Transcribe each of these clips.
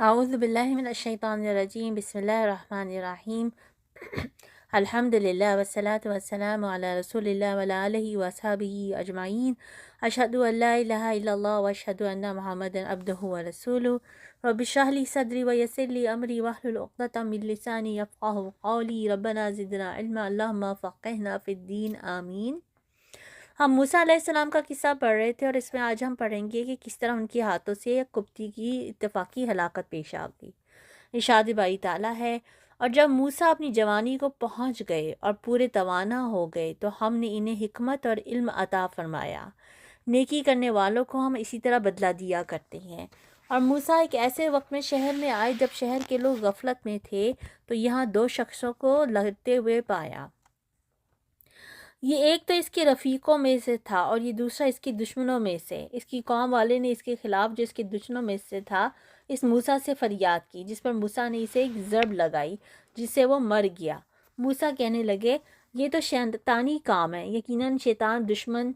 اعوذ باللہ من الشیطان الرجیم بسم اللہ الرحمن الرحیم الحمدللہ والصلاة والسلام علی رسول اللہ وعلی آلہ واصحابہ اجمعین اشہد ان لا الہ الا اللہ واشہد ان محمدا عبدہ ورسولہ رب اشرح لی صدری ویسر لی امری واحلل عقدۃ من لسانی یفقہوا قولی ربنا زدنا علما اللہم فقہنا فی الدین آمین۔ ہم موسیٰ علیہ السلام کا قصہ پڑھ رہے تھے اور اس میں آج ہم پڑھیں گے کہ کس طرح ان کے ہاتھوں سے ایک قبطی کی اتفاقی ہلاکت پیش آ گئی۔ ارشاد باری تعالیٰ ہے، اور جب موسیٰ اپنی جوانی کو پہنچ گئے اور پورے توانا ہو گئے تو ہم نے انہیں حکمت اور علم عطا فرمایا۔ نیکی کرنے والوں کو ہم اسی طرح بدلہ دیا کرتے ہیں۔ اور موسیٰ ایک ایسے وقت میں شہر میں آئے جب شہر کے لوگ غفلت میں تھے، تو یہاں دو شخصوں کو لڑتے ہوئے پایا۔ یہ ایک تو اس کے رفیقوں میں سے تھا اور یہ دوسرا اس کے دشمنوں میں سے۔ اس کی قوم والے نے اس کے خلاف جو اس کے دشمنوں میں سے تھا اس موسیٰ سے فریاد کی، جس پر موسیٰ نے اسے ایک ضرب لگائی جس سے وہ مر گیا۔ موسیٰ کہنے لگے، یہ تو شیطانی کام ہے، یقیناً شیطان دشمن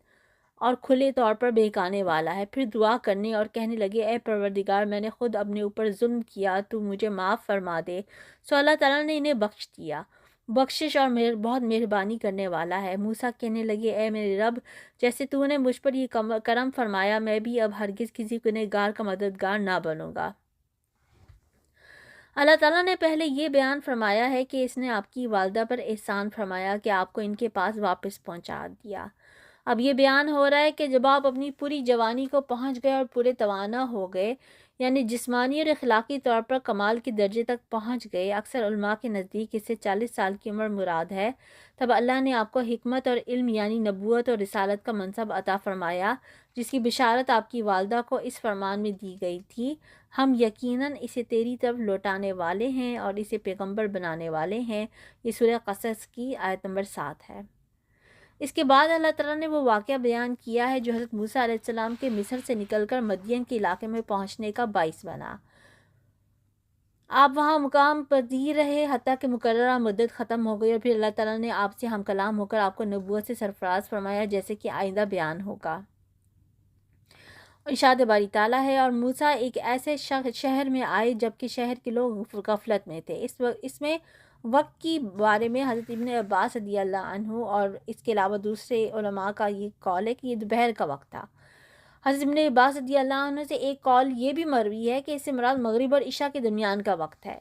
اور کھلے طور پر بہکانے والا ہے۔ پھر دعا کرنے اور کہنے لگے، اے پروردگار، میں نے خود اپنے اوپر ظلم کیا، تو مجھے معاف فرما دے۔ سو اللہ تعالیٰ نے انہیں بخش دیا، بخشش اور بہت مہربانی کرنے والا ہے۔ موسیٰ کہنے لگے، اے میرے رب، جیسے تو نے مجھ پر یہ کرم فرمایا، میں بھی اب ہرگز کسی گنہگار کا مددگار نہ بنوں گا۔ اللہ تعالیٰ نے پہلے یہ بیان فرمایا ہے کہ اس نے آپ کی والدہ پر احسان فرمایا کہ آپ کو ان کے پاس واپس پہنچا دیا۔ اب یہ بیان ہو رہا ہے کہ جب آپ اپنی پوری جوانی کو پہنچ گئے اور پورے توانا ہو گئے، یعنی جسمانی اور اخلاقی طور پر کمال کے درجے تک پہنچ گئے، اکثر علماء کے نزدیک اس سے 40 سال کی عمر مراد ہے، تب اللہ نے آپ کو حکمت اور علم یعنی نبوت اور رسالت کا منصب عطا فرمایا، جس کی بشارت آپ کی والدہ کو اس فرمان میں دی گئی تھی، ہم یقیناً اسے تیری طرف لوٹانے والے ہیں اور اسے پیغمبر بنانے والے ہیں۔ یہ سورہ قصص کی آیت نمبر 7 ہے۔ اس کے بعد اللہ تعالیٰ نے وہ واقعہ بیان کیا ہے جو حضرت موسیٰ علیہ السلام کے مصر سے نکل کر مدین کے علاقے میں پہنچنے کا باعث بنا۔ آپ وہاں مقام پذیر رہے حتیٰ کہ مقررہ مدت ختم ہو گئی، اور پھر اللہ تعالیٰ نے آپ سے ہم کلام ہو کر آپ کو نبوت سے سرفراز فرمایا، جیسے کہ آئندہ بیان ہوگا۔ ارشاد باری تعالیٰ ہے، اور موسیٰ ایک ایسے شہر میں آئے جبکہ شہر کے لوگ غفلت میں تھے۔ اس میں وقت کی بارے میں حضرت ابن عباس رضی اللہ عنہ اور اس کے علاوہ دوسرے علماء کا یہ قول ہے کہ یہ دوپہر کا وقت تھا۔ حضرت ابن عباس رضی اللہ عنہ سے ایک قول یہ بھی مروی ہے کہ اس سے مراد مغرب اور عشاء کے درمیان کا وقت ہے۔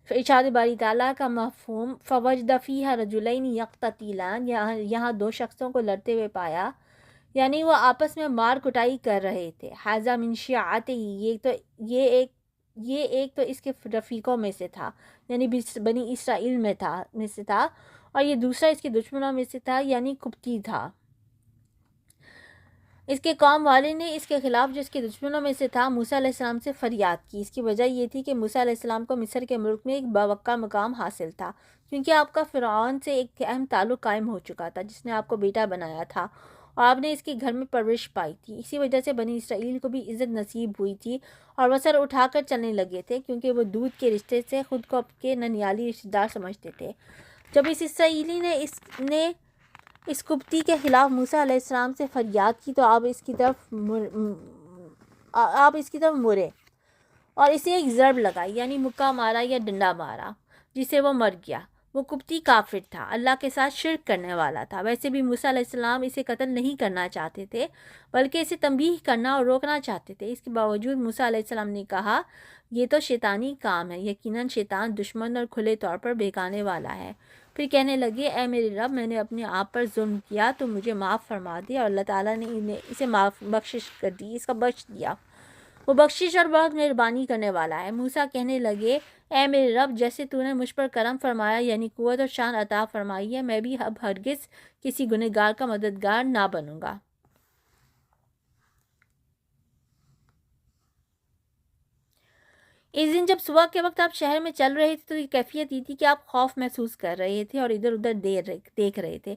ارشاد باری تعالیٰ کا مفہوم فوجد فیہا رجلین یقتتلان، یہاں دو شخصوں کو لڑتے ہوئے پایا، یعنی وہ آپس میں مار کٹائی کر رہے تھے۔ ھذا من شیعتہ، یہ ایک تو اس کے رفیقوں میں سے تھا، یعنی بنی اسرائیل میں سے تھا، اور یہ دوسرا اس کے دشمنوں میں سے تھا، یعنی قبطی تھا۔ اس کے قوم والے نے اس کے خلاف جو اس کے دشمنوں میں سے تھا موسیٰ علیہ السلام سے فریاد کی۔ اس کی وجہ یہ تھی کہ موسیٰ علیہ السلام کو مصر کے ملک میں ایک باوقار مقام حاصل تھا، کیونکہ آپ کا فرعون سے ایک اہم تعلق قائم ہو چکا تھا، جس نے آپ کو بیٹا بنایا تھا اور آپ نے اس کے گھر میں پرورش پائی تھی۔ اسی وجہ سے بنی اسرائیل کو بھی عزت نصیب ہوئی تھی اور وہ سر اٹھا کر چلنے لگے تھے، کیونکہ وہ دودھ کے رشتے سے خود کو آپ کے ننیالی رشتہ دار سمجھتے تھے۔ جب اس اسرائیلی نے اس قبطی کے خلاف موسیٰ علیہ السلام سے فریاد کی تو آپ اس کی طرف مڑے اور اسے ایک ضرب لگائی، یعنی مکہ مارا یا ڈنڈا مارا، جس سے وہ مر گیا۔ وہ قبطی کافر تھا، اللہ کے ساتھ شرک کرنے والا تھا۔ ویسے بھی موسیٰ علیہ السلام اسے قتل نہیں کرنا چاہتے تھے، بلکہ اسے تنبیہ کرنا اور روکنا چاہتے تھے۔ اس کے باوجود موسیٰ علیہ السلام نے کہا، یہ تو شیطانی کام ہے، یقیناً شیطان دشمن اور کھلے طور پر بہکانے والا ہے۔ پھر کہنے لگے، اے میرے رب، میں نے اپنے آپ پر ظلم کیا، تو مجھے معاف فرما دے، اور اللہ تعالیٰ نے اسے بخشش کر دی، اس کا بخش دیا۔ وہ بخشش اور بہت مہربانی کرنے والا ہے۔ موسیٰ کہنے لگے، اے میرے رب، جیسے تو نے مجھ پر کرم فرمایا، یعنی قوت اور شان عطا فرمائی ہے، میں بھی اب ہرگز کسی گنہگار کا مددگار نہ بنوں گا۔ اس دن جب صبح کے وقت آپ شہر میں چل رہے تھے تو یہ کیفیت یہ تھی کہ آپ خوف محسوس کر رہے تھے اور ادھر ادھر دیکھ رہے تھے۔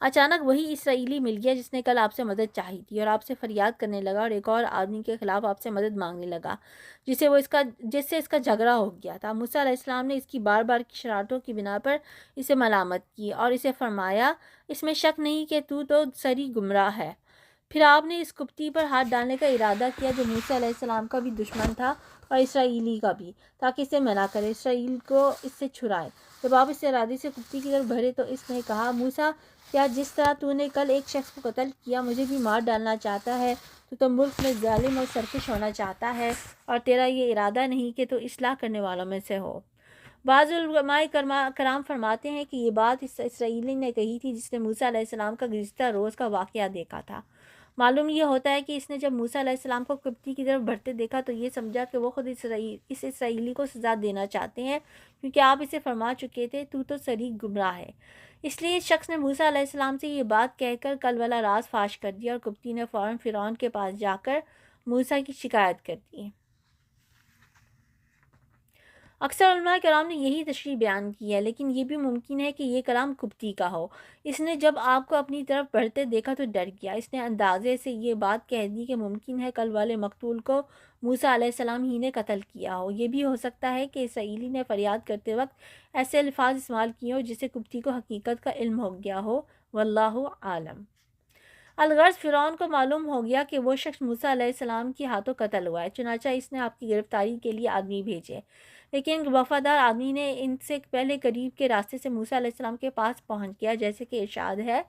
اچانک وہی اسرائیلی مل گیا جس نے کل آپ سے مدد چاہی تھی، اور آپ سے فریاد کرنے لگا، اور ایک اور آدمی کے خلاف آپ سے مدد مانگنے لگا جس سے اس کا جھگڑا ہو گیا تھا۔ موسیٰ علیہ السلام نے اس کی بار بار کی شرارتوں کی بنا پر اسے ملامت کی اور اسے فرمایا، اس میں شک نہیں کہ تو سری گمراہ ہے، پھر آپ نے اس کپتی پر ہاتھ ڈالنے کا ارادہ کیا جو موسیٰ علیہ السلام کا بھی دشمن تھا اور اسرائیلی کا بھی، تاکہ اسے منع کرے، اسرائیل کو اس سے چھڑائے۔ جب آپ اس ارادے سے کپتی کی طرف بڑھے تو اس نے کہا، موسیٰ، کیا جس طرح تو نے کل ایک شخص کو قتل کیا مجھے بھی مار ڈالنا چاہتا ہے؟ تو ملک میں ظالم اور سرکش ہونا چاہتا ہے، اور تیرا یہ ارادہ نہیں کہ تو اصلاح کرنے والوں میں سے ہو۔ بعض علماء کرام فرماتے ہیں کہ یہ بات اس اسرائیلی نے کہی تھی جس نے موسیٰ علیہ السلام کا گزشتہ روز کا واقعہ دیکھا تھا۔ معلوم یہ ہوتا ہے کہ اس نے جب موسیٰ علیہ السلام کو قبطی کی طرف بڑھتے دیکھا تو یہ سمجھا کہ وہ خود اس اسرائیلی کو سزا دینا چاہتے ہیں، کیونکہ آپ اسے فرما چکے تھے تو صریح گمراہ ہے۔ اس لیے اس شخص نے موسیٰ علیہ السلام سے یہ بات کہہ کر کل والا راز فاش کر دیا، اور قبطی نے فوراً فرعون کے پاس جا کر موسیٰ کی شکایت کر دی۔ اکثر علماء کرام نے یہی تشریح بیان کی ہے، لیکن یہ بھی ممکن ہے کہ یہ کلام قبطی کا ہو۔ اس نے جب آپ کو اپنی طرف بڑھتے دیکھا تو ڈر گیا۔ اس نے اندازے سے یہ بات کہہ دی کہ ممکن ہے کل والے مقتول کو موسیٰ علیہ السلام ہی نے قتل کیا ہو۔ یہ بھی ہو سکتا ہے کہ اسرائیلی نے فریاد کرتے وقت ایسے الفاظ استعمال کیے ہوں جس سے قبطی کو حقیقت کا علم ہو گیا ہو، واللہ عالم۔ الغرض فرعون کو معلوم ہو گیا کہ وہ شخص موسیٰ علیہ السلام کے ہاتھوں قتل ہوا ہے، چنانچہ اس نے آپ کی گرفتاری کے لیے آدمی بھیجے، لیکن وفادار آدمی نے ان سے پہلے قریب کے راستے سے موسیٰ علیہ السلام کے پاس پہنچ گیا، جیسے کہ ارشاد ہے،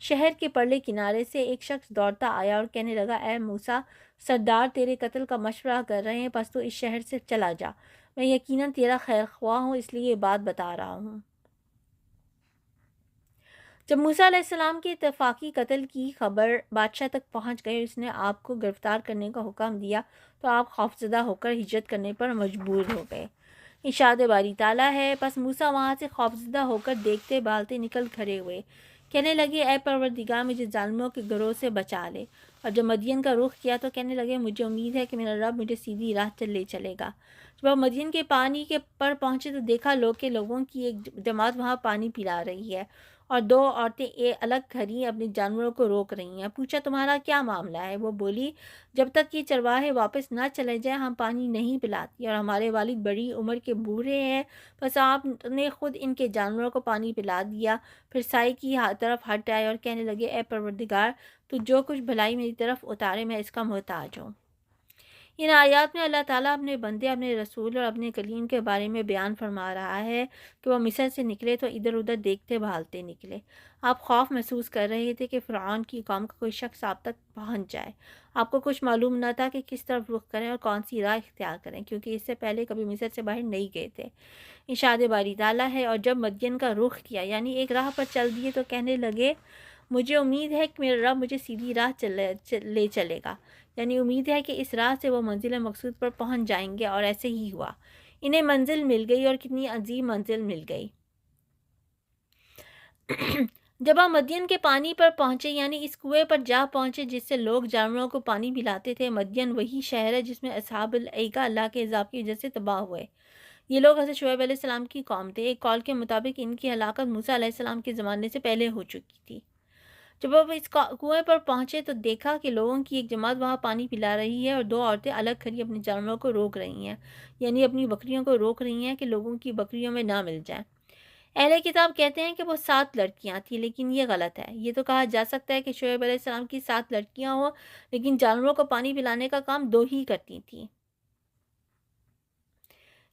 شہر کے پرلے کنارے سے ایک شخص دوڑتا آیا اور کہنے لگا، اے موسیٰ، سردار تیرے قتل کا مشورہ کر رہے ہیں، پس تو اس شہر سے چلا جا، میں یقیناً تیرا خیر خواہ ہوں، اس لیے یہ بات بتا رہا ہوں۔ جب موسیٰ علیہ السلام کے اتفاقی قتل کی خبر بادشاہ تک پہنچ گئی اور اس نے آپ کو گرفتار کرنے کا حکم دیا تو آپ خوفزدہ ہو کر ہجرت کرنے پر مجبور ہو گئے۔ ارشاد باری تعالیٰ ہے، پس موسیٰ وہاں سے خوفزدہ ہو کر دیکھتے بھالتے نکل کھڑے ہوئے، کہنے لگے، اے پروردگار، مجھے ظالموں کے گروہ سے بچا لے۔ اور جب مدین کا رخ کیا تو کہنے لگے، مجھے امید ہے کہ میرا رب مجھے سیدھی راہ لے چلے گا۔ جب آپ مدین کے پانی کے پر پہنچے تو دیکھا لوگوں کی ایک جماعت وہاں پانی پلا رہی ہے، اور دو عورتیں الگ کھڑی اپنے جانوروں کو روک رہی ہیں۔ پوچھا، تمہارا کیا معاملہ ہے؟ وہ بولی، جب تک یہ چرواہے واپس نہ چلے جائیں ہم پانی نہیں پلاتی، اور ہمارے والد بڑی عمر کے بوڑھے ہیں، بس آپ نے خود ان کے جانوروں کو پانی پلا دیا۔ پھر سائے کی طرف ہٹ آئے اور کہنے لگے، اے پروردگار، تو جو کچھ بھلائی میری طرف اتارے میں اس کا محتاج ہوں۔ ان آیات میں اللہ تعالیٰ اپنے بندے، اپنے رسول اور اپنے کلیم کے بارے میں بیان فرما رہا ہے کہ وہ مصر سے نکلے تو ادھر ادھر دیکھتے بھالتے نکلے۔ آپ خوف محسوس کر رہے تھے کہ فرعون کی قوم کا کوئی شخص آپ تک پہنچ جائے۔ آپ کو کچھ معلوم نہ تھا کہ کس طرف رخ کریں اور کون سی راہ اختیار کریں، کیونکہ اس سے پہلے کبھی مصر سے باہر نہیں گئے تھے۔ ارشاد باری تعالیٰ ہے، اور جب مدین کا رخ کیا، یعنی ایک راہ پر چل دیے، تو کہنے لگے، مجھے امید ہے کہ میرا رب مجھے سیدھی راہ لے چلے گا، یعنی امید ہے کہ اس راہ سے وہ منزل مقصود پر پہنچ جائیں گے، اور ایسے ہی ہوا۔ انہیں منزل مل گئی، اور کتنی عظیم منزل مل گئی۔ جب آپ مدین کے پانی پر پہنچے، یعنی اس کنویں پر جا پہنچے جس سے لوگ جانوروں کو پانی پلاتے تھے۔ مدین وہی شہر ہے جس میں اصحاب الایکہ اللہ کے عذاب کی وجہ سے تباہ ہوئے۔ یہ لوگ حضرت شعیب علیہ السلام کی قوم تھے۔ ایک قول کے مطابق ان کی ہلاکت موسیٰ علیہ السلام کے زمانے سے پہلے ہو چکی تھی۔ جب وہ اس کنویں پر پہنچے تو دیکھا کہ لوگوں کی ایک جماعت وہاں پانی پلا رہی ہے، اور دو عورتیں الگ کھڑی اپنے جانوروں کو روک رہی ہیں، یعنی اپنی بکریوں کو روک رہی ہیں کہ لوگوں کی بکریوں میں نہ مل جائیں۔ اہل کتاب کہتے ہیں کہ وہ 7 لڑکیاں تھیں، لیکن یہ غلط ہے۔ یہ تو کہا جا سکتا ہے کہ شعیب علیہ السلام کی 7 لڑکیاں ہوں، لیکن جانوروں کو پانی پلانے کا کام 2 ہی کرتی تھیں۔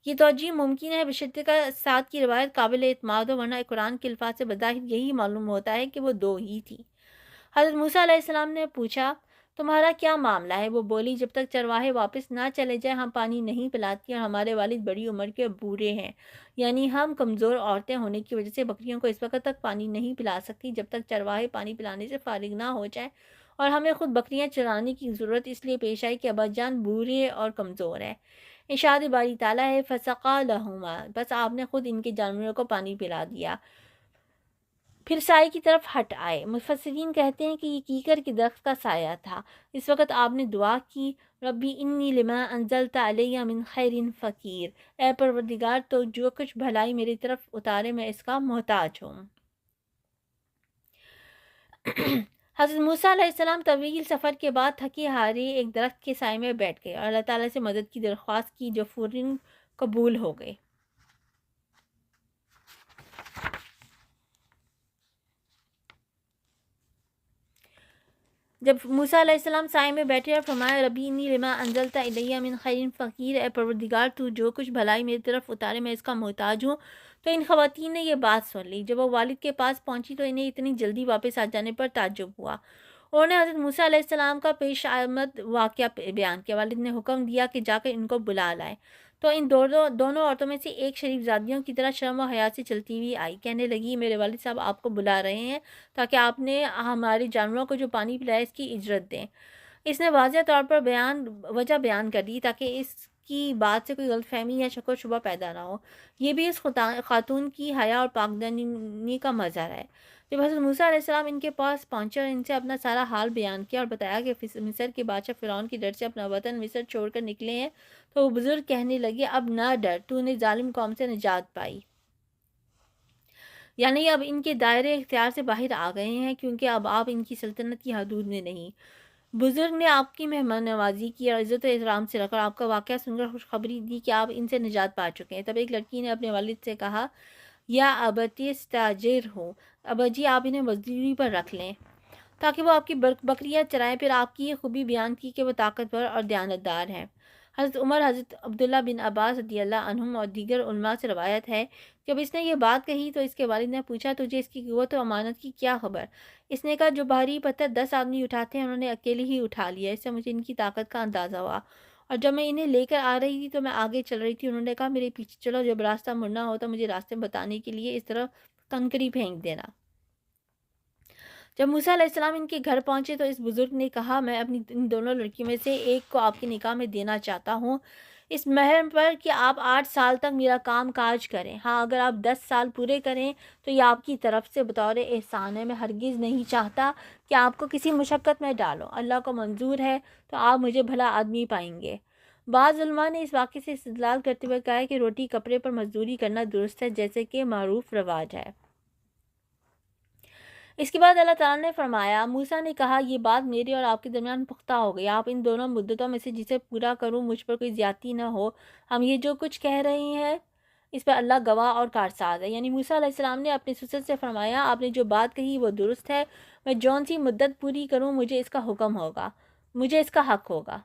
یہ توجیہ ممکن ہے بشرطیکہ 7 کی روایت قابل اعتماد ہو، ورنہ قرآن کے الفاظ سے بظاہر یہی معلوم ہوتا ہے کہ وہ 2 ہی تھی۔ حضرت موسیٰ علیہ السلام نے پوچھا، تمہارا کیا معاملہ ہے؟ وہ بولی، جب تک چرواہے واپس نہ چلے جائیں ہم پانی نہیں پلاتی، اور ہمارے والد بڑی عمر کے بوڑھے ہیں، یعنی ہم کمزور عورتیں ہونے کی وجہ سے بکریوں کو اس وقت تک پانی نہیں پلا سکتی جب تک چرواہے پانی پلانے سے فارغ نہ ہو جائیں، اور ہمیں خود بکریاں چرانے کی ضرورت اس لیے پیش آئی کہ ابا جان بوڑھے اور کمزور ہیں۔ ارشاد باری تعالیٰ ہے، فسقا لہما، بس آپ نے خود ان کے جانوروں کو پانی پلا دیا، پھر سائے کی طرف ہٹ آئے۔ مفسرین کہتے ہیں کہ یہ کیکر کے درخت کا سایہ تھا۔ اس وقت آپ نے دعا کی، ربی انی لما انزلت علیہ من خیر فقیر، اے پروردگار تو جو کچھ بھلائی میری طرف اتارے میں اس کا محتاج ہوں۔ حضرت موسیٰ علیہ السلام طویل سفر کے بعد تھکے ہارے ایک درخت کے سائے میں بیٹھ گئے اور اللہ تعالیٰ سے مدد کی درخواست کی، جو فوراً قبول ہو گئی۔ جب موسیٰ علیہ السلام سائے میں بیٹھے اور فرمایا ربی انی لما انزلت الیہ من خیر فقیر، اے پروردگار تو جو کچھ بھلائی میری طرف اتارے میں اس کا محتاج ہوں، تو ان خواتین نے یہ بات سن لی۔ جب وہ والد کے پاس پہنچی تو انہیں اتنی جلدی واپس آ جانے پر تعجب ہوا۔ انہوں نے حضرت موسیٰ علیہ السلام کا پیش آمد واقعہ بیان کیا۔ والد نے حکم دیا کہ جا کر ان کو بلا لائے، تو ان دونوں عورتوں میں سے ایک شریف زادیوں کی طرح شرم و حیا سے چلتی ہوئی آئی، کہنے لگی میرے والد صاحب آپ کو بلا رہے ہیں تاکہ آپ نے ہمارے جانوروں کو جو پانی پلایا اس کی اجرت دیں۔ اس نے واضح طور پر وجہ بیان کر دی تاکہ اس کی بات سے کوئی غلط فہمی یا شک و شبہ پیدا نہ ہو۔ یہ بھی اس خاتون کی حیا اور پاکدامنی کا مظہر ہے۔ جب حضرت موسیٰ علیہ السلام ان کے پاس پہنچے اور ان سے اپنا سارا حال بیان کیا اور بتایا کہ مصر کے بادشاہ فرعون کی ڈر سے اپنا وطن مصر چھوڑ کر نکلے ہیں، تو وہ بزرگ کہنے لگے اب نہ ڈر، تو نے ظالم قوم سے نجات پائی، یعنی اب ان کے دائرے اختیار سے باہر آ گئے ہیں، کیونکہ اب آپ ان کی سلطنت کی حدود میں نہیں۔ بزرگ نے آپ کی مہمان نوازی کی اور عزت و احترام سے رکھ، اور آپ کا واقعہ سن کر خوشخبری دی کہ آپ ان سے نجات پا چکے ہیں۔ تب ایک لڑکی نے اپنے والد سے کہا یا ابتی استاجر ہو، ابا جی آپ انہیں مزدوری پر رکھ لیں تاکہ وہ آپ کی بکریاں چرائیں۔ پھر آپ کی یہ خوبی بیان کی کہ وہ طاقتور اور دیانتدار ہیں۔ حضرت عمر، حضرت عبداللہ بن عباس رضی اللہ عنہم اور دیگر علماء سے روایت ہے، جب اس نے یہ بات کہی تو اس کے والد نے پوچھا تجھے اس کی قوت و امانت کی کیا خبر؟ اس نے کہا جو بھاری پتھر 10 آدمی اٹھاتے ہیں انہوں نے اکیلے ہی اٹھا لیا، اس سے مجھے ان کی طاقت کا اندازہ ہوا، اور جب میں انہیں لے کر آ رہی تھی تو میں آگے چل رہی تھی، انہوں نے کہا میرے پیچھے چلو، جب راستہ مڑنا ہو تو مجھے راستے بتانے کے لیے اس طرف کنکری پھینک دینا۔ جب موسیٰ علیہ السلام ان کے گھر پہنچے تو اس بزرگ نے کہا میں اپنی ان دونوں لڑکیوں میں سے ایک کو آپ کے نکاح میں دینا چاہتا ہوں، اس مہر پر کہ آپ 8 سال تک میرا کام کاج کریں۔ ہاں اگر آپ 10 سال پورے کریں تو یہ آپ کی طرف سے بطور احسان ہے، میں ہرگز نہیں چاہتا کہ آپ کو کسی مشقت میں ڈالو، اللہ کو منظور ہے تو آپ مجھے بھلا آدمی پائیں گے۔ بعض علماء نے اس واقعے سے استدلال کرتے ہوئے کہا ہے کہ روٹی کپڑے پر مزدوری کرنا درست ہے، جیسے کہ معروف رواج ہے۔ اس کے بعد اللہ تعالیٰ نے فرمایا موسیٰ نے کہا یہ بات میرے اور آپ کے درمیان پختہ ہو گئی، آپ ان دونوں مدتوں میں سے جسے پورا کروں مجھ پر کوئی زیادتی نہ ہو، ہم یہ جو کچھ کہہ رہے ہیں اس پر اللہ گواہ اور کارساز ہے۔ یعنی موسیٰ علیہ السلام نے اپنے سسر سے فرمایا آپ نے جو بات کہی وہ درست ہے، میں جون سی مدت پوری کروں مجھے اس کا حکم ہوگا، مجھے اس کا حق ہوگا،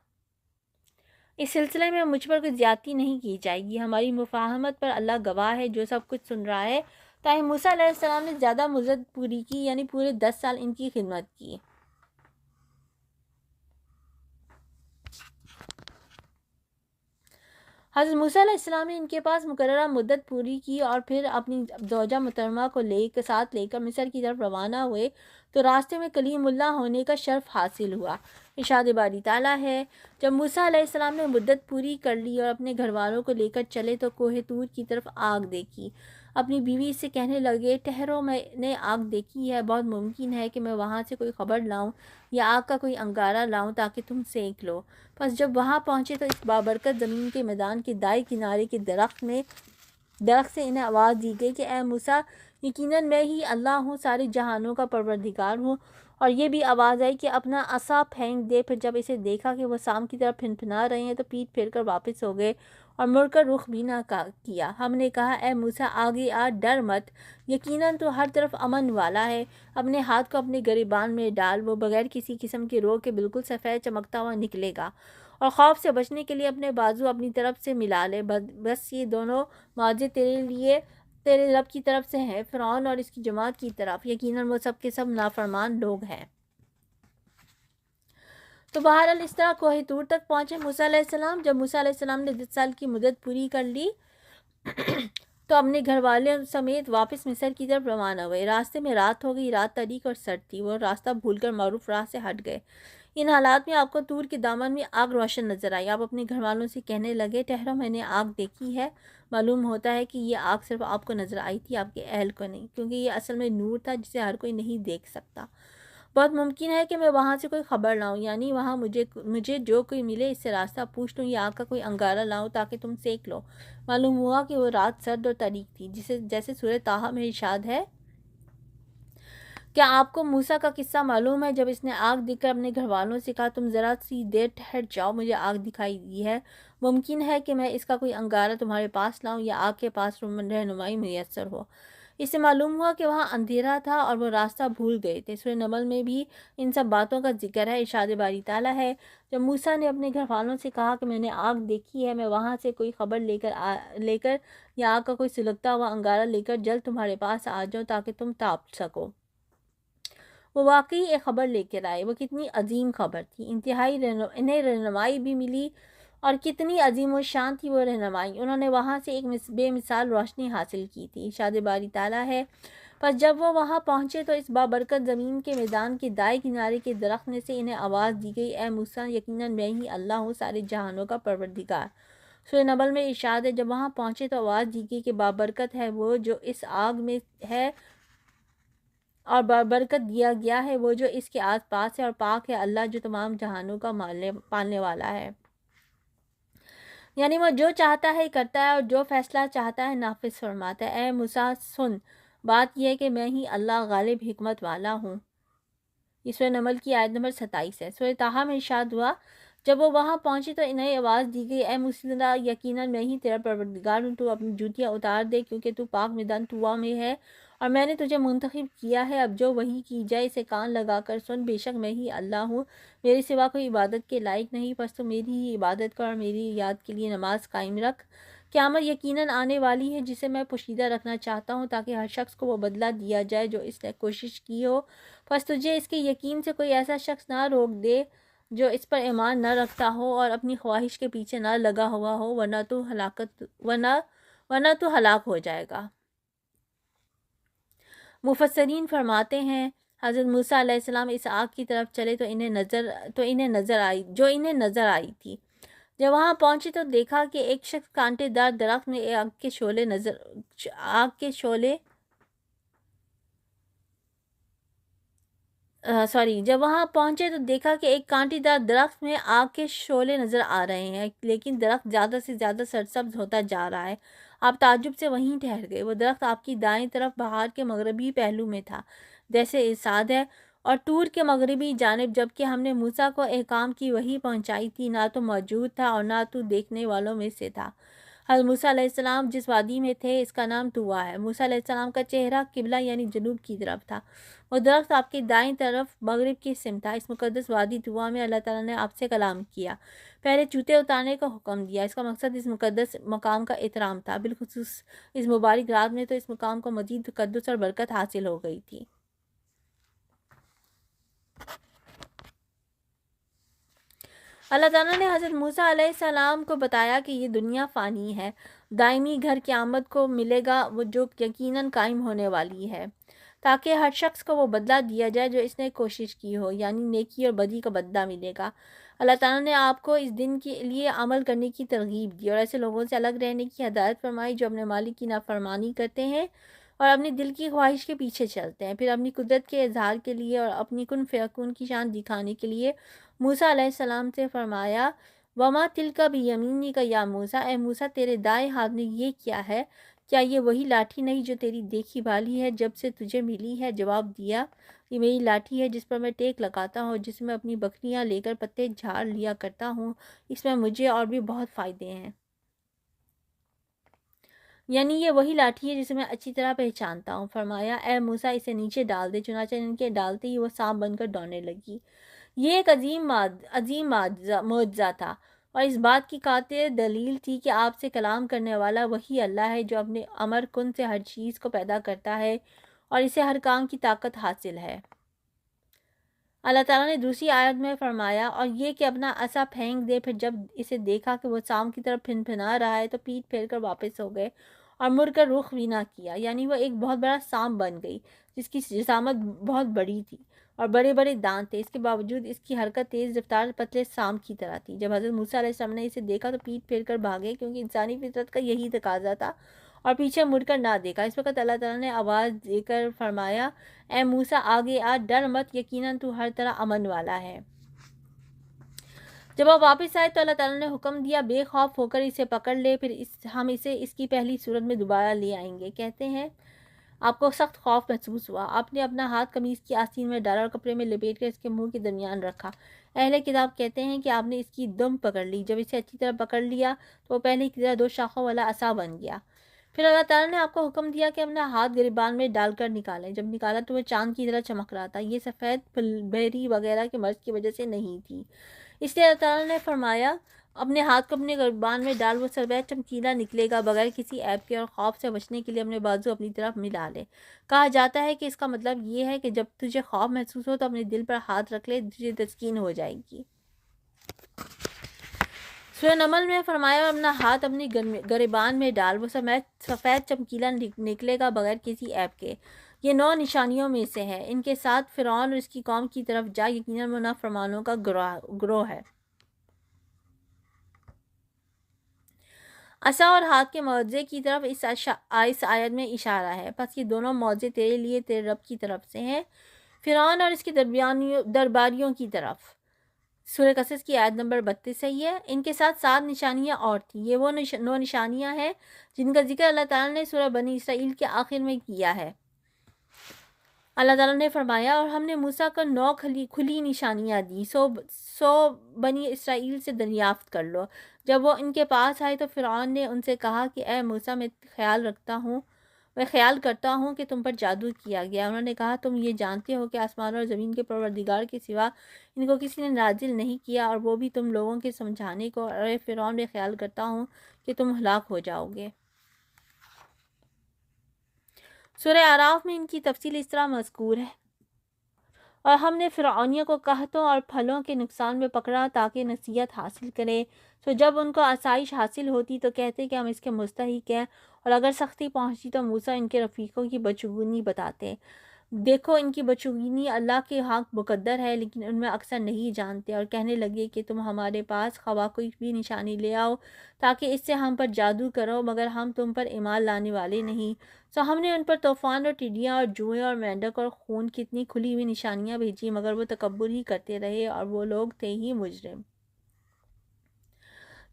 اس سلسلے میں مجھ پر کوئی زیادتی نہیں کی جائے گی، ہماری مفاہمت پر اللہ گواہ ہے جو سب کچھ سن رہا ہے۔ تاہم موسیٰ علیہ السلام نے زیادہ مدت پوری کی، یعنی پورے 10 سال ان کی خدمت کی۔ حضرت موسیٰ علیہ السلام نے ان کے پاس مقررہ مدت پوری کی اور پھر اپنی زوجہ محترمہ کو ساتھ لے کر مصر کی طرف روانہ ہوئے تو راستے میں کلیم اللہ ہونے کا شرف حاصل ہوا۔ ارشاد باری تعالیٰ ہے جب موسیٰ علیہ السلام نے مدت پوری کر لی اور اپنے گھر والوں کو لے کر چلے تو کوہ طور کی طرف آگ دیکھی۔ اپنی بیوی سے کہنے لگے ٹھہرو، میں نے آگ دیکھی ہے، بہت ممکن ہے کہ میں وہاں سے کوئی خبر لاؤں یا آگ کا کوئی انگارہ لاؤں تاکہ تم سینک لو۔ پس جب وہاں پہنچے تو اس بابرکت زمین کے میدان کے دائیں کنارے کے درخت سے انہیں آواز دی گئی کہ اے موسیٰ یقیناً میں ہی اللہ ہوں، سارے جہانوں کا پروردگار ہوں۔ اور یہ بھی آواز آئی کہ اپنا عصا پھینک دے۔ پھر جب اسے دیکھا کہ وہ شام کی طرف پھنپھنا رہے ہیں تو پیٹ پھیر کر واپس ہو گئے اور مڑ کر رخ بھی نہ کیا۔ ہم نے کہا اے موسیٰ آگے آ، ڈر مت، یقیناً تو ہر طرف امن والا ہے، اپنے ہاتھ کو اپنے گریبان میں ڈال، وہ بغیر کسی قسم کے روگ کے بالکل سفید چمکتا ہوا نکلے گا، اور خوف سے بچنے کے لیے اپنے بازو اپنی طرف سے ملا لے، بس یہ دونوں معجزے تیرے رب کی طرف سے ہیں، فرعون اور اس کی جماعت کی طرف، یقیناً وہ سب کے سب نافرمان لوگ ہیں۔ تو بہرحال اس طرح کوہ طور تک پہنچے موسیٰ علیہ السلام۔ جب موسیٰ علیہ السلام نے 10 سال کی مدت پوری کر لی تو اپنے گھر والوں سمیت واپس مصر کی طرف روانہ ہوئے۔ راستے میں رات ہو گئی، رات تاریک اور سرد تھی، وہ راستہ بھول کر معروف راہ سے ہٹ گئے۔ ان حالات میں آپ کو طور کے دامن میں آگ روشن نظر آئی۔ آپ اپنے گھر والوں سے کہنے لگے ٹھہرو، میں نے آگ دیکھی ہے، معلوم ہوتا ہے کہ یہ آگ صرف آپ کو نظر آئی تھی، آپ کے اہل کو نہیں، کیونکہ یہ اصل میں نور تھا جسے ہر کوئی نہیں دیکھ سکتا۔ بہت ممکن ہے کہ میں وہاں سے کوئی خبر لاؤں، یعنی وہاں مجھے جو کوئی ملے اس سے راستہ پوچھ لوں یا آگ کا کوئی انگارہ لاؤں تاکہ تم سینک لو۔ معلوم ہوا کہ وہ رات سرد اور تاریک تھی، جیسے سورہ طٰہٰ میں ارشاد ہے کیا آپ کو موسیٰ کا قصہ معلوم ہے جب اس نے آگ دیکھ کر اپنے گھر والوں سے کہا تم ذرا سی دیر ٹھہر جاؤ، مجھے آگ دکھائی دی ہے، ممکن ہے کہ میں اس کا کوئی انگارہ تمہارے پاس لاؤں یا آگ کے پاس رہنمائی میسر ہو۔ اس سے معلوم ہوا کہ وہاں اندھیرا تھا اور وہ راستہ بھول گئے تھے۔ سورہ نمل میں بھی ان سب باتوں کا ذکر ہے۔ ارشاد باری تعالیٰ ہے، جب موسیٰ نے اپنے گھر والوں سے کہا کہ میں نے آگ دیکھی ہے، میں وہاں سے کوئی خبر لے کر یا آگ کا کوئی سلگتا ہوا انگارہ لے کر جلد تمہارے پاس آ جاؤں تاکہ تم تاپ سکو۔ وہ واقعی ایک خبر لے کر آئے۔ وہ کتنی عظیم خبر تھی، انہیں رہنمائی بھی ملی، اور کتنی عظیم و شان تھی وہ رہنمائی۔ انہوں نے وہاں سے ایک بے مثال روشنی حاصل کی تھی۔ ارشاد باری تعالیٰ ہے، پس جب وہ وہاں پہنچے تو اس بابرکت زمین کے میدان کے دائیں کنارے کے درخت میں سے انہیں آواز دی گئی، اے موسیٰ، یقیناً میں ہی اللہ ہوں، سارے جہانوں کا پروردگار۔ سورہ نمل میں ارشاد ہے، جب وہاں پہنچے تو آواز دی گئی کہ بابرکت ہے وہ جو اس آگ میں ہے، اور برکت دیا گیا ہے وہ جو اس کے آس پاس ہے، اور پاک ہے اللہ جو تمام جہانوں کا پالنے والا ہے۔ یعنی وہ جو چاہتا ہے کرتا ہے، اور جو فیصلہ چاہتا ہے نافذ فرماتا ہے۔ اے موسیٰ سن، بات یہ ہے کہ میں ہی اللہ غالب حکمت والا ہوں۔ یہ سورہ نمل کی آیت نمبر 27 ہے۔ سورہ طٰہٰ میں ارشاد ہوا، جب وہ وہاں پہنچے تو انہیں آواز دی گئی، اے موسیٰ، یقیناً میں ہی تیرا پروردگار ہوں، تو اپنی جوتیاں اتار دے کیونکہ تو پاک میدان طویٰ میں ہے، اور میں نے تجھے منتخب کیا ہے۔ اب جو وحی کی جائے اسے کان لگا کر سن، بے شک میں ہی اللہ ہوں، میرے سوا کوئی عبادت کے لائق نہیں، پس تو میری ہی عبادت کر اور میری یاد کے لیے نماز قائم رکھ۔ قیامت یقیناً آنے والی ہے جسے میں پوشیدہ رکھنا چاہتا ہوں تاکہ ہر شخص کو وہ بدلہ دیا جائے جو اس نے کوشش کی ہو، پس تجھے اس کے یقین سے کوئی ایسا شخص نہ روک دے جو اس پر ایمان نہ رکھتا ہو اور اپنی خواہش کے پیچھے نہ لگا ہوا ہو، ورنہ تو ہلاک ہو جائے گا۔ مفسرین فرماتے ہیں، حضرت موسیٰ علیہ السلام اس آگ کی طرف چلے تو انہیں نظر آئی تھی۔ جب وہاں پہنچے تو دیکھا کہ ایک شخص کانٹے دار درخت میں جب وہاں پہنچے تو دیکھا کہ ایک کانٹے دار درخت میں آگ کے شعلے نظر آ رہے ہیں، لیکن درخت زیادہ سے زیادہ سرسبز ہوتا جا رہا ہے۔ آپ تعجب سے وہیں ٹھہر گئے۔ وہ درخت آپ کی دائیں طرف پہاڑ کے مغربی پہلو میں تھا، جیسے ارشاد ہے، اور طور کے مغربی جانب جبکہ ہم نے موسیٰ کو احکام کی وحی پہنچائی تھی، نہ تو موجود تھا اور نہ تو دیکھنے والوں میں سے تھا۔ حضرت موسیٰ علیہ السلام جس وادی میں تھے اس کا نام طویٰ ہے۔ موسیٰ علیہ السلام کا چہرہ قبلہ یعنی جنوب کی طرف تھا۔ وہ درخت آپ کی دائیں طرف مغرب کی سمت تھا۔ اس مقدس وادی طویٰ میں اللہ تعالیٰ نے آپ سے کلام کیا، پہلے جوتے اتارنے کا حکم دیا۔ اس کا مقصد اس مقدس مقام کا احترام تھا، بالخصوص اس مبارک رات میں تو اس مقام کو مزید تقدس اور برکت حاصل ہو گئی تھی۔ اللہ تعالیٰ نے حضرت موسیٰ علیہ السلام کو بتایا کہ یہ دنیا فانی ہے، دائمی گھر قیامت کو ملے گا وہ جو یقیناً قائم ہونے والی ہے، تاکہ ہر شخص کو وہ بدلہ دیا جائے جو اس نے کوشش کی ہو، یعنی نیکی اور بدی کا بدلہ ملے گا۔ اللہ تعالیٰ نے آپ کو اس دن کے لیے عمل کرنے کی ترغیب دی اور ایسے لوگوں سے الگ رہنے کی ہدایت فرمائی جو اپنے مالک کی نافرمانی کرتے ہیں اور اپنے دل کی خواہش کے پیچھے چلتے ہیں، پھر اپنی قدرت کے اظہار کے لیے اور اپنی کن فیکون کی شان دکھانے کے لیے موسیٰ علیہ السلام سے فرمایا، وما تلک بیمینک یا موسیٰ، اے موسیٰ تیرے دائیں ہاتھ میں یہ کیا ہے؟ کیا یہ وہی لاٹھی نہیں جو تیری دیکھی بھالی ہے جب سے تجھے ملی ہے؟ جواب دیا، یہ میری لاٹھی ہے جس پر میں ٹیک لگاتا ہوں، جس میں اپنی بکریاں لے کر پتے جھاڑ لیا کرتا ہوں، اس میں مجھے اور بھی بہت فائدے ہیں۔ یعنی یہ وہی لاٹھی ہے جسے میں اچھی طرح پہچانتا ہوں۔ فرمایا، اے موسیٰ اسے نیچے ڈال دے، چنانچہ ان کے ڈالتے ہی وہ سانپ بن کر دوڑنے لگی۔ یہ ایک عظیم معجزہ تھا اور اس بات کی قاطع دلیل تھی کہ آپ سے کلام کرنے والا وہی اللہ ہے جو اپنے امر کن سے ہر چیز کو پیدا کرتا ہے اور اسے ہر کام کی طاقت حاصل ہے۔ اللہ تعالیٰ نے دوسری آیت میں فرمایا، اور یہ کہ اپنا عصا پھینک دے، پھر جب اسے دیکھا کہ وہ سانپ کی طرف پھنپھنا رہا ہے تو پیٹ پھیر کر واپس ہو گئے اور مڑ کر رخ بھی نہ کیا، یعنی وہ ایک بہت بڑا سانپ بن گئی جس کی جسامت بہت بڑی تھی اور بڑے بڑے دانت تھے، اس کے باوجود اس کی حرکت تیز رفتار پتلے سانپ کی طرح تھی۔ جب حضرت موسیٰ علیہ السلام نے اسے دیکھا تو پیٹ پھیر کر بھاگے، کیونکہ انسانی فطرت کا یہی تقاضا تھا، اور پیچھے مڑ کر نہ دیکھا۔ اس وقت اللہ تعالیٰ نے آواز دے کر فرمایا، اے موسیٰ آگے آ، ڈر مت، یقیناً تو ہر طرح امن والا ہے۔ جب آپ واپس آئے تو اللہ تعالیٰ نے حکم دیا، بے خوف ہو کر اسے پکڑ لے، پھر ہم اسے اس کی پہلی صورت میں دوبارہ لے آئیں گے۔ کہتے ہیں آپ کو سخت خوف محسوس ہوا، آپ نے اپنا ہاتھ قمیص کی آستین میں ڈالا اور کپڑے میں لپیٹ کر اس کے منہ کے درمیان رکھا۔ اہل کتاب کہتے ہیں کہ آپ نے اس کی دم پکڑ لی، جب اسے اچھی طرح پکڑ لیا تو وہ پہلے کی طرح 2 شاخوں والا عصا بن گیا۔ پھر اللہ تعالیٰ نے آپ کو حکم دیا کہ اپنا ہاتھ گریبان میں ڈال کر نکالیں. جب نکالا تو وہ چاند کی طرح چمک رہا تھا. یہ سفید بحری وغیرہ کے مرض کی وجہ سے نہیں تھی. اس لیے اللہ تعالیٰ نے فرمایا اپنے ہاتھ کو اپنے گریبان میں ڈال، وہ سفید چمکیلا نکلے گا بغیر کسی عیب کے، اور خوف سے بچنے کے لیے اپنے بازو اپنی طرف ملا لے. کہا جاتا ہے کہ اس کا مطلب یہ ہے کہ جب تجھے خوف محسوس ہو تو اپنے دل پر ہاتھ رکھ لے، تجھے تسکین ہو جائے گی. سورہ نمل میں فرمایا اپنا ہاتھ اپنی گریبان میں ڈال، وہ سفید چمکیلا نکلے گا بغیر کسی عیب کے. یہ 9 نشانیوں میں سے ہے. ان کے ساتھ فرعون اور اس کی قوم کی طرف جا، یقیناً وہ نافرمانوں کا گروہ ہے. عصا اور ہاتھ کے معجزے کی طرف اس آیت میں اشارہ ہے. پس یہ دونوں معجزے تیرے لیے تیرے رب کی طرف سے ہیں، فرعون اور اس کے درباریوں کی طرف. سورہ قصص کی آیت نمبر 32 صحیح ہے. ان کے ساتھ 7 نشانیاں اور تھیں. یہ وہ 9 نشانیاں ہیں جن کا ذکر اللہ تعالیٰ نے سورہ بنی اسرائیل کے آخر میں کیا ہے. اللہ تعالیٰ نے فرمایا اور ہم نے موسیٰ کو 9 کھلی نشانیاں دی، سو بنی اسرائیل سے دریافت کر لو. جب وہ ان کے پاس آئے تو فرعون نے ان سے کہا کہ اے موسیٰ میں خیال کرتا ہوں کہ تم پر جادو کیا گیا. انہوں نے کہا تم یہ جانتے ہو کہ آسمان اور زمین کے پروردگار کے سوا ان کو کسی نے نازل نہیں کیا، اور وہ بھی تم لوگوں کے سمجھانے کو. اور اے فرعون میں خیال کرتا ہوں کہ تم ہلاک ہو جاؤ گے. سورہ اعراف میں ان کی تفصیل اس طرح مذکور ہے. اور ہم نے فرعونیوں کو قحطوں اور پھلوں کے نقصان میں پکڑا تاکہ نصیحت حاصل کرے. تو جب ان کو آسائش حاصل ہوتی تو کہتے کہ ہم اس کے مستحق ہیں، اور اگر سختی پہنچتی تو موسیٰ ان کے رفیقوں کی بدشگونی بتاتے. دیکھو ان کی بدشگونی اللہ کے حق مقدر ہے، لیکن ان میں اکثر نہیں جانتے. اور کہنے لگے کہ تم ہمارے پاس خواہ کوئی بھی نشانی لے آؤ تاکہ اس سے ہم پر جادو کرو، مگر ہم تم پر ایمان لانے والے نہیں. سو ہم نے ان پر طوفان اور ٹڈیاں اور جوئیں اور مینڈک اور خون کی اتنی کھلی ہوئی نشانیاں بھیجی، مگر وہ تکبر ہی کرتے رہے، اور وہ لوگ تھے ہی مجرم.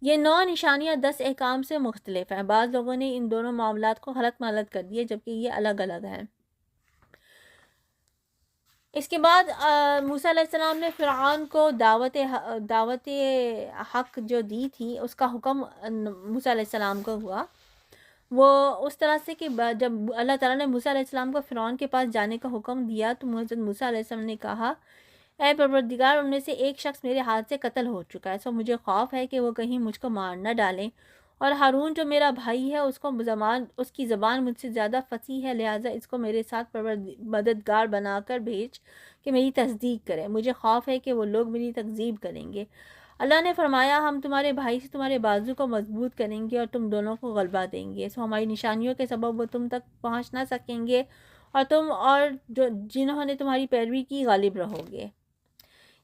یہ 9 نشانیاں 10 احکام سے مختلف ہیں. بعض لوگوں نے ان دونوں معاملات کو خلط ملط کر دیا جبکہ یہ الگ الگ ہیں. اس کے بعد موسیٰ علیہ السلام نے فرعون کو دعوت حق جو دی تھی، اس کا حکم موسیٰ علیہ السلام کو ہوا. وہ اس طرح سے کہ جب اللہ تعالیٰ نے موسیٰ علیہ السلام کو فرعون کے پاس جانے کا حکم دیا تو حضرت موسیٰ علیہ السلام نے کہا اے پروردگار، ان میں سے ایک شخص میرے ہاتھ سے قتل ہو چکا ہے، سو مجھے خوف ہے کہ وہ کہیں مجھ کو مار نہ ڈالیں، اور ہارون جو میرا بھائی ہے اس کی زبان مجھ سے زیادہ فصیح ہے، لہٰذا اس کو میرے ساتھ مددگار بنا کر بھیج کہ میری تصدیق کرے. مجھے خوف ہے کہ وہ لوگ میری تکذیب کریں گے. اللہ نے فرمایا ہم تمہارے بھائی سے تمہارے بازو کو مضبوط کریں گے اور تم دونوں کو غلبہ دیں گے. سو ہماری نشانیوں کے سبب وہ تم تک پہنچ نہ سکیں گے، اور تم اور جنہوں نے تمہاری پیروی کی غالب رہو گے.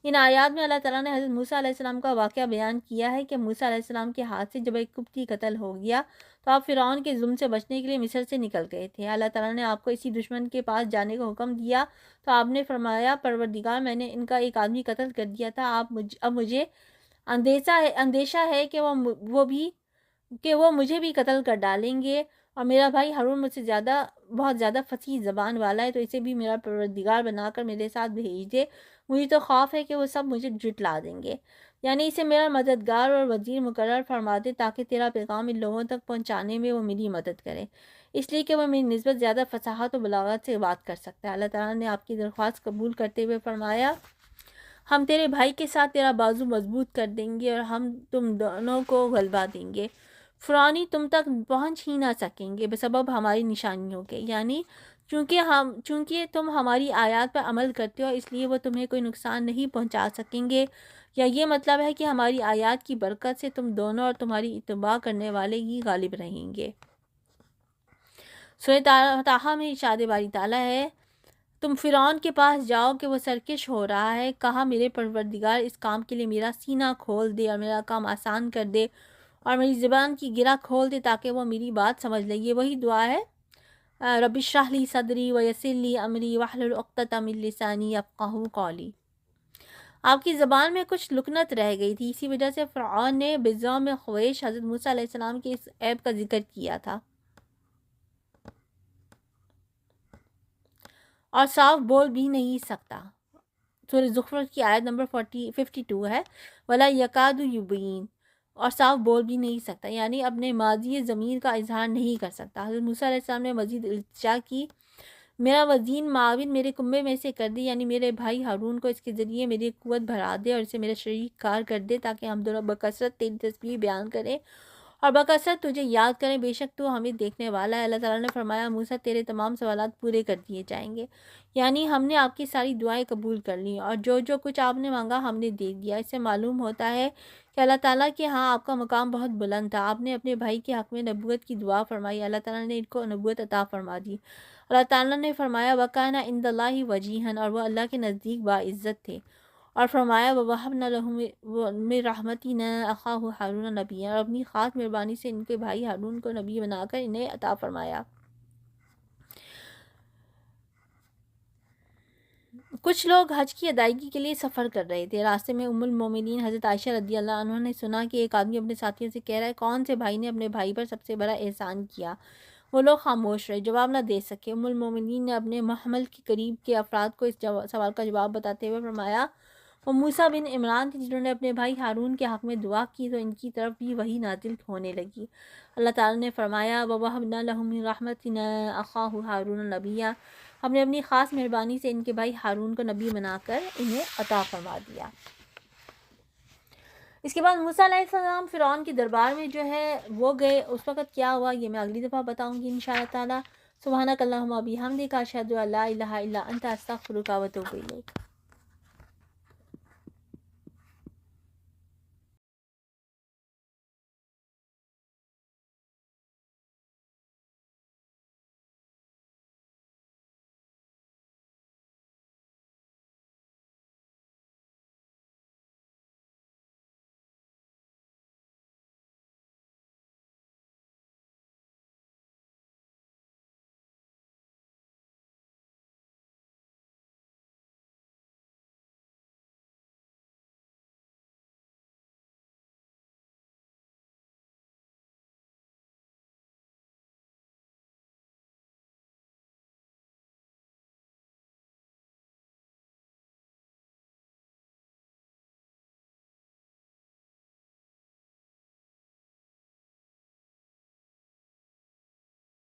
ان آیات میں اللہ تعالیٰ نے حضرت موسیٰ علیہ السلام کا واقعہ بیان کیا ہے کہ موسیٰ علیہ السلام کے ہاتھ سے جب ایک قبطی قتل ہو گیا تو آپ فرعون کے ظلم سے بچنے کے لیے مصر سے نکل گئے تھے. اللہ تعالیٰ نے آپ کو اسی دشمن کے پاس جانے کا حکم دیا تو آپ نے فرمایا پروردگار، میں نے ان کا ایک آدمی قتل کر دیا تھا، اب مجھے اندیشہ ہے کہ وہ مجھے بھی قتل کر ڈالیں گے، اور میرا بھائی ہارون مجھ سے بہت زیادہ فصیح زبان والا ہے، تو اسے بھی میرا پروردگار بنا کر میرے ساتھ بھیج دے. مجھے تو خوف ہے کہ وہ سب مجھے جھٹلا دیں گے، یعنی اسے میرا مددگار اور وزیر مقرر فرما دے تاکہ تیرا پیغام ان لوگوں تک پہنچانے میں وہ میری مدد کرے، اس لیے کہ وہ میری نسبت زیادہ فصاحت و بلاغت سے بات کر سکتا ہے. اللہ تعالیٰ نے آپ کی درخواست قبول کرتے ہوئے فرمایا ہم تیرے بھائی کے ساتھ تیرا بازو مضبوط کر دیں گے اور ہم تم دونوں کو غلبہ دیں گے. فرعونی تم تک پہنچ ہی نہ سکیں گے بسبب ہماری نشانیوں کے، یعنی چونکہ تم ہماری آیات پر عمل کرتے ہو اس لیے وہ تمہیں کوئی نقصان نہیں پہنچا سکیں گے، یا یہ مطلب ہے کہ ہماری آیات کی برکت سے تم دونوں اور تمہاری اتباع کرنے والے ہی غالب رہیں گے. سورہ طٰہٰ میں ارشاد باری تعالیٰ ہے تم فرعون کے پاس جاؤ کہ وہ سرکش ہو رہا ہے، کہا میرے پروردگار اس کام کے لیے میرا سینہ کھول دے اور میرا کام آسان کر دے اور میری زبان کی گرہ کھول دے تاکہ وہ میری بات سمجھ لے. یہ وہی دعا ہے رب اشرح لی صدری ویسر لی امری واحلل عقدۃ من لسانی یفقہوا قولی. آپ کی زبان میں کچھ لکنت رہ گئی تھی، اسی وجہ سے فرعون نے بزوم خویش حضرت موسیٰ علیہ السلام کے اس عیب کا ذکر کیا تھا اور صاف بول بھی نہیں سکتا. سورہ زخرف کی آیت نمبر 52 ہے وَلَا يَكَادُ يُبِينُ. اور صاف بول بھی نہیں سکتا، یعنی اپنے ماضی ضمیر کا اظہار نہیں کر سکتا۔ حضرت موسیٰ علیہ السلام نے مزید التجا کی، میرا وزین معاون میرے کنبے میں سے کر دے، یعنی میرے بھائی ہارون کو اس کے ذریعے میری قوت بڑھا دے اور اسے میرا شریک کار کر دے، تاکہ ہم دونوں بکثرت تیری تسبیح بیان کریں اور بکثرت تجھے یاد کریں، بے شک تو ہمیں دیکھنے والا ہے۔ اللہ تعالیٰ نے فرمایا موسیٰ تیرے تمام سوالات پورے کر دیے جائیں گے، یعنی ہم نے آپ کی ساری دعائیں قبول کر لیں اور جو کچھ آپ نے مانگا ہم نے دے دیا۔ اس سے معلوم ہوتا ہے کہ اللہ تعالیٰ کے ہاں آپ کا مقام بہت بلند تھا۔ آپ نے اپنے بھائی کے حق میں نبوت کی دعا فرمائی، اللہ تعالیٰ نے ان کو نبوت عطا فرما دی۔ اللہ تعالیٰ نے فرمایا وَكَانَ عِندَ اللہِ وَجِيهًا، اور وہ اللہ کے نزدیک باعزت تھے، اور فرمایا وَوَهَبْنَا لَهُ مِن رَحْمَتِنَا أَخَاهُ هَارُونَ نَبِيًّا، اور اپنی خاص مہربانی سے ان کے بھائی ہارون کو نبی بنا کر انہیں عطا فرمایا۔ کچھ لوگ حج کی ادائیگی کے لیے سفر کر رہے تھے، راستے میں ام المومنین حضرت عائشہ رضی اللہ عنہا نے سنا کہ ایک آدمی اپنے ساتھیوں سے کہہ رہا ہے کون سے بھائی نے اپنے بھائی پر سب سے بڑا احسان کیا؟ وہ لوگ خاموش رہے، جواب نہ دے سکے۔ ام المومنین نے اپنے محمل کے قریب کے افراد کو اس سوال کا جواب بتاتے ہوئے فرمایا وہ موسیٰ بن عمران تھے جنہوں نے اپنے بھائی ہارون کے حق میں دعا کی تو ان کی طرف بھی وحی نازل ہونے لگی۔ اللہ تعالیٰ نے فرمایا وَوَهَبْنَا لَهُ مِن رَحْمَتِنَا أَخَاهُ هَارُونَ نَبِيًّا، ہم نے اپنی خاص مہربانی سے ان کے بھائی ہارون کو نبی بنا کر انہیں عطا فرما دیا۔ اس کے بعد موسیٰ علیہ السلام فرعون کے دربار میں جو ہے وہ گئے، اس وقت کیا ہوا یہ میں اگلی دفعہ بتاؤں گی انشاءاللہ تعالی۔ سبحانک اللہم و بحمدک، اشہد ان لا الہ الا انت، استغفرک و اتوب الیک۔